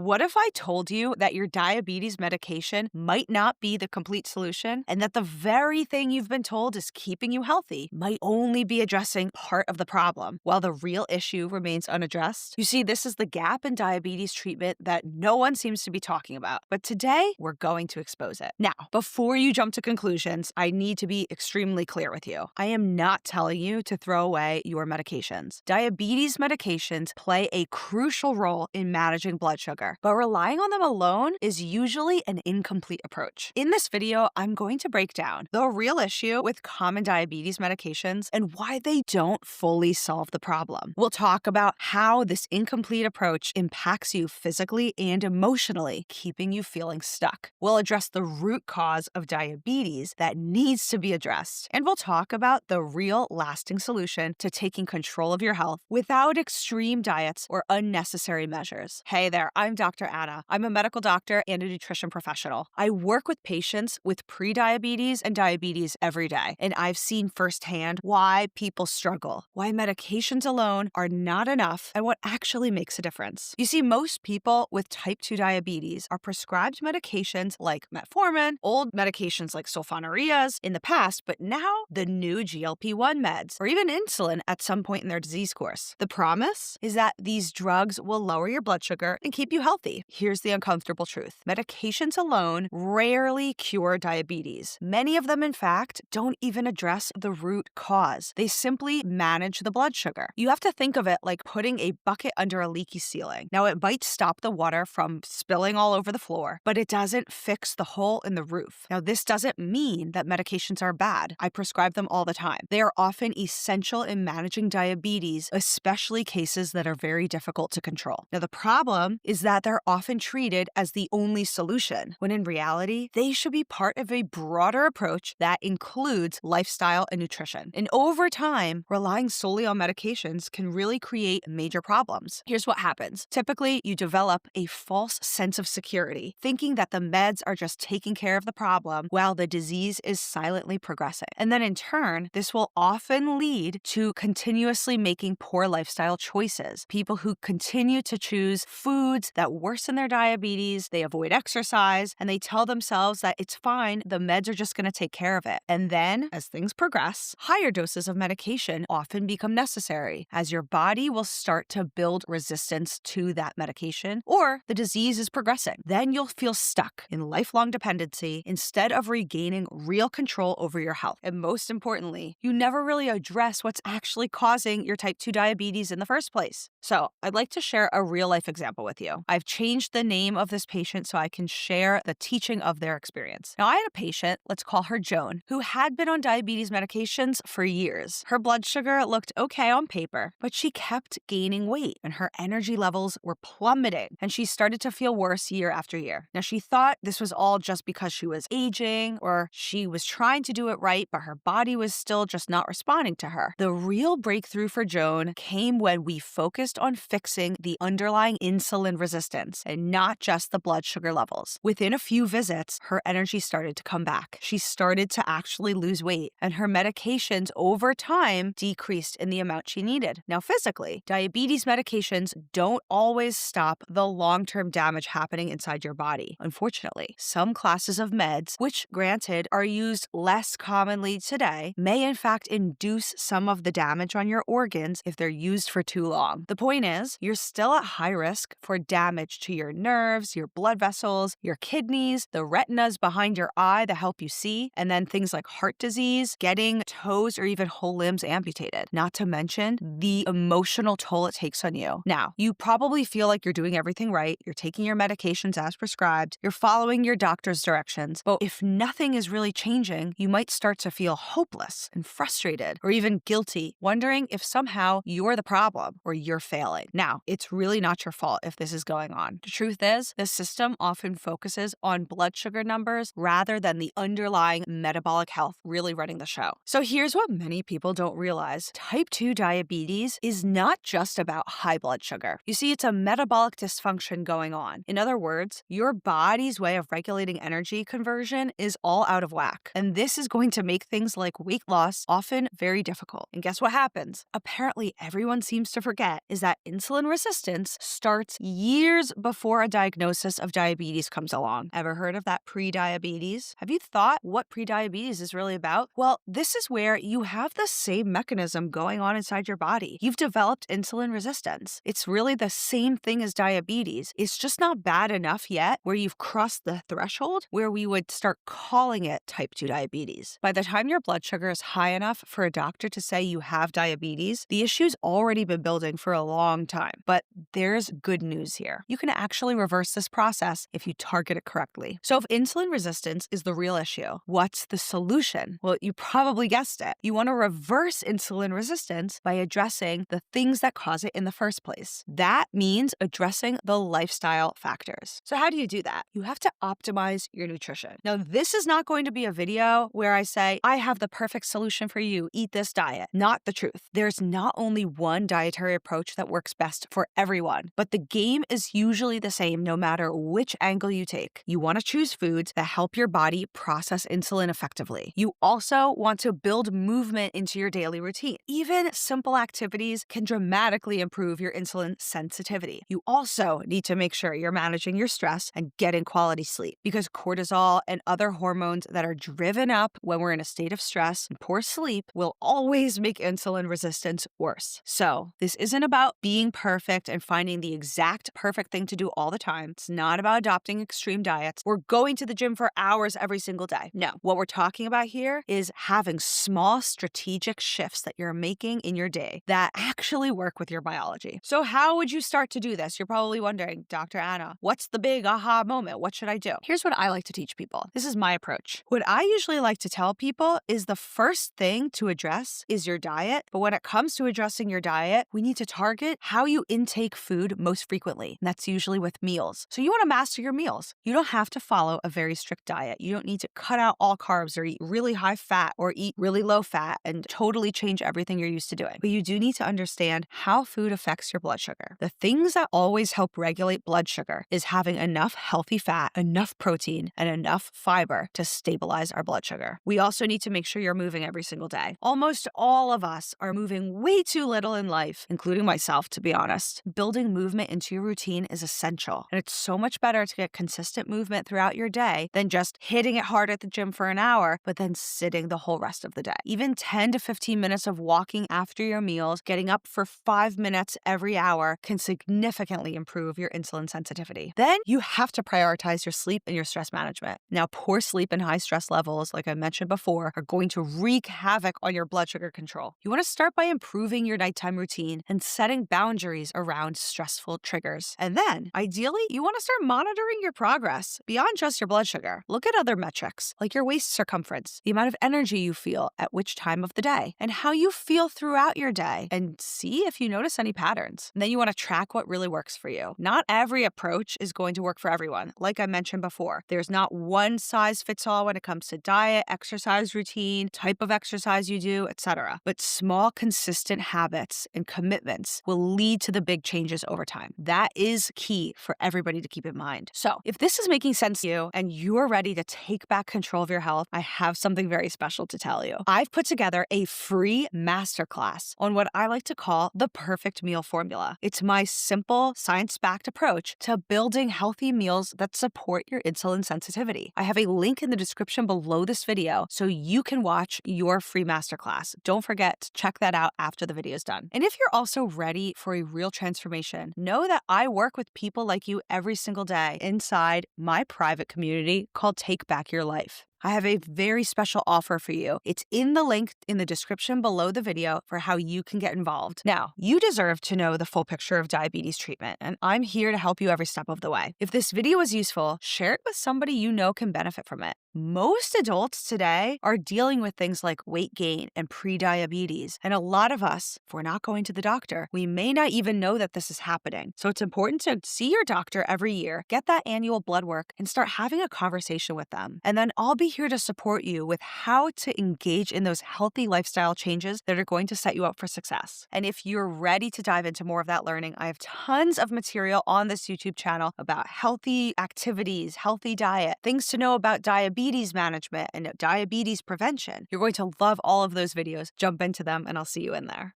What if I told you that your diabetes medication might not be the complete solution and that the very thing you've been told is keeping you healthy might only be addressing part of the problem while the real issue remains unaddressed? You see, this is the gap in diabetes treatment that no one seems to be talking about. But today, we're going to expose it. Now, before you jump to conclusions, I need to be extremely clear with you. I am not telling you to throw away your medications. Diabetes medications play a crucial role in managing blood sugar, but relying on them alone is usually an incomplete approach. In this video, I'm going to break down the real issue with common diabetes medications and why they don't fully solve the problem. We'll talk about how this incomplete approach impacts you physically and emotionally, keeping you feeling stuck. We'll address the root cause of diabetes that needs to be addressed, and we'll talk about the real lasting solution to taking control of your health without extreme diets or unnecessary measures. Hey there, I'm Dr. Anna. I'm a medical doctor and a nutrition professional. I work with patients with prediabetes and diabetes every day, and I've seen firsthand why people struggle, why medications alone are not enough, and what actually makes a difference. You see, most people with type 2 diabetes are prescribed medications like metformin, old medications like sulfonylureas in the past, but now the new GLP-1 meds, or even insulin at some point in their disease course. The promise is that these drugs will lower your blood sugar and keep you healthy. Here's the uncomfortable truth. Medications alone rarely cure diabetes. Many of them, in fact, don't even address the root cause. They simply manage the blood sugar. You have to think of it like putting a bucket under a leaky ceiling. Now, it might stop the water from spilling all over the floor, but it doesn't fix the hole in the roof. Now, this doesn't mean that medications are bad. I prescribe them all the time. They are often essential in managing diabetes, especially cases that are very difficult to control. Now, the problem is that they're often treated as the only solution, when in reality, they should be part of a broader approach that includes lifestyle and nutrition. And over time, relying solely on medications can really create major problems. Here's what happens. Typically, you develop a false sense of security, thinking that the meds are just taking care of the problem while the disease is silently progressing. And then in turn, this will often lead to continuously making poor lifestyle choices. People who continue to choose foods that worsen their diabetes, they avoid exercise, and they tell themselves that it's fine, the meds are just going to take care of it. And then, as things progress, higher doses of medication often become necessary, as your body will start to build resistance to that medication, or the disease is progressing. Then you'll feel stuck in lifelong dependency instead of regaining real control over your health. And most importantly, you never really address what's actually causing your type 2 diabetes in the first place. So I'd like to share a real life example with you. I've changed the name of this patient so I can share the teaching of their experience. Now, I had a patient, let's call her Joan, who had been on diabetes medications for years. Her blood sugar looked okay on paper, but she kept gaining weight and her energy levels were plummeting, and she started to feel worse year after year. Now, she thought this was all just because she was aging or she was trying to do it right, but her body was still just not responding to her. The real breakthrough for Joan came when we focused on fixing the underlying insulin resistance and not just the blood sugar levels. Within a few visits, her energy started to come back. She started to actually lose weight, and her medications over time decreased in the amount she needed. Now, physically, diabetes medications don't always stop the long-term damage happening inside your body. Unfortunately, some classes of meds, which granted are used less commonly today, may in fact induce some of the damage on your organs if they're used for too long. The point is, you're still at high risk for damage to your nerves, your blood vessels, your kidneys, the retinas behind your eye that help you see, and then things like heart disease, getting toes or even whole limbs amputated. Not to mention the emotional toll it takes on you. Now, you probably feel like you're doing everything right, you're taking your medications as prescribed, you're following your doctor's directions, but if nothing is really changing, you might start to feel hopeless and frustrated or even guilty, wondering if somehow you're the problem or you're failing. Now, it's really not your fault if this is going on. The truth is, the system often focuses on blood sugar numbers rather than the underlying metabolic health really running the show. So here's what many people don't realize. Type 2 diabetes is not just about high blood sugar. You see, it's a metabolic dysfunction going on. In other words, your body's way of regulating energy conversion is all out of whack. And this is going to make things like weight loss often very difficult. And guess what happens? Apparently, everyone seems to forget is that insulin resistance starts years years before a diagnosis of diabetes comes along. Ever heard of that pre-diabetes? Have you thought what pre-diabetes is really about? Well, this is where you have the same mechanism going on inside your body. You've developed insulin resistance. It's really the same thing as diabetes. It's just not bad enough yet where you've crossed the threshold where we would start calling it type 2 diabetes. By the time your blood sugar is high enough for a doctor to say you have diabetes, the issue's already been building for a long time. But there's good news here. You can actually reverse this process if you target it correctly. So if insulin resistance is the real issue, what's the solution? Well, you probably guessed it. You want to reverse insulin resistance by addressing the things that cause it in the first place. That means addressing the lifestyle factors. So how do you do that? You have to optimize your nutrition. Now, this is not going to be a video where I say, I have the perfect solution for you. Eat this diet. Not the truth. There's not only one dietary approach that works best for everyone, but the game is usually the same no matter which angle you take. You want to choose foods that help your body process insulin effectively. You also want to build movement into your daily routine. Even simple activities can dramatically improve your insulin sensitivity. You also need to make sure you're managing your stress and getting quality sleep because cortisol and other hormones that are driven up when we're in a state of stress and poor sleep will always make insulin resistance worse. So this isn't about being perfect and finding the exact perfect thing to do all the time. It's not about adopting extreme diets or going to the gym for hours every single day. No, what we're talking about here is having small strategic shifts that you're making in your day that actually work with your biology. So how would you start to do this? You're probably wondering, Dr. Anna, what's the big aha moment? What should I do? Here's what I like to teach people. This is my approach. What I usually like to tell people is the first thing to address is your diet. But when it comes to addressing your diet, we need to target how you intake food most frequently. And that's usually with meals. So you want to master your meals. You don't have to follow a very strict diet. You don't need to cut out all carbs or eat really high fat or eat really low fat and totally change everything you're used to doing. But you do need to understand how food affects your blood sugar. The things that always help regulate blood sugar is having enough healthy fat, enough protein, and enough fiber to stabilize our blood sugar. We also need to make sure you're moving every single day. Almost all of us are moving way too little in life, including myself, to be honest. Building movement into your routine is essential, and it's so much better to get consistent movement throughout your day than just hitting it hard at the gym for an hour, but then sitting the whole rest of the day. Even 10 to 15 minutes of walking after your meals, getting up for 5 minutes every hour can significantly improve your insulin sensitivity. Then you have to prioritize your sleep and your stress management. Now, poor sleep and high stress levels, like I mentioned before, are going to wreak havoc on your blood sugar control. You want to start by improving your nighttime routine and setting boundaries around stressful triggers. And then, ideally, you want to start monitoring your progress beyond just your blood sugar. Look at other metrics, like your waist circumference, the amount of energy you feel at which time of the day, and how you feel throughout your day, and see if you notice any patterns. And then you want to track what really works for you. Not every approach is going to work for everyone. Like I mentioned before, there's not one size fits all when it comes to diet, exercise routine, type of exercise you do, etc. But small, consistent habits and commitments will lead to the big changes over time. That is key for everybody to keep in mind. So if this is making sense to you and you're ready to take back control of your health, I have something very special to tell you. I've put together a free masterclass on what I like to call the perfect meal formula. It's my simple, science-backed approach to building healthy meals that support your insulin sensitivity. I have a link in the description below this video so you can watch your free masterclass. Don't forget to check that out after the video is done. And if you're also ready for a real transformation, know that I work with people like you every single day inside my private community called Take Back Your Life. I have a very special offer for you. It's in the link in the description below the video for how you can get involved. Now, you deserve to know the full picture of diabetes treatment, and I'm here to help you every step of the way. If this video was useful, share it with somebody you know can benefit from it. Most adults today are dealing with things like weight gain and pre-diabetes, and a lot of us, if we're not going to the doctor, we may not even know that this is happening. So it's important to see your doctor every year, get that annual blood work, and start having a conversation with them. And then I'll be here to support you with how to engage in those healthy lifestyle changes that are going to set you up for success. And if you're ready to dive into more of that learning, I have tons of material on this YouTube channel about healthy activities, healthy diet, things to know about diabetes management and diabetes prevention. You're going to love all of those videos. Jump into them and I'll see you in there.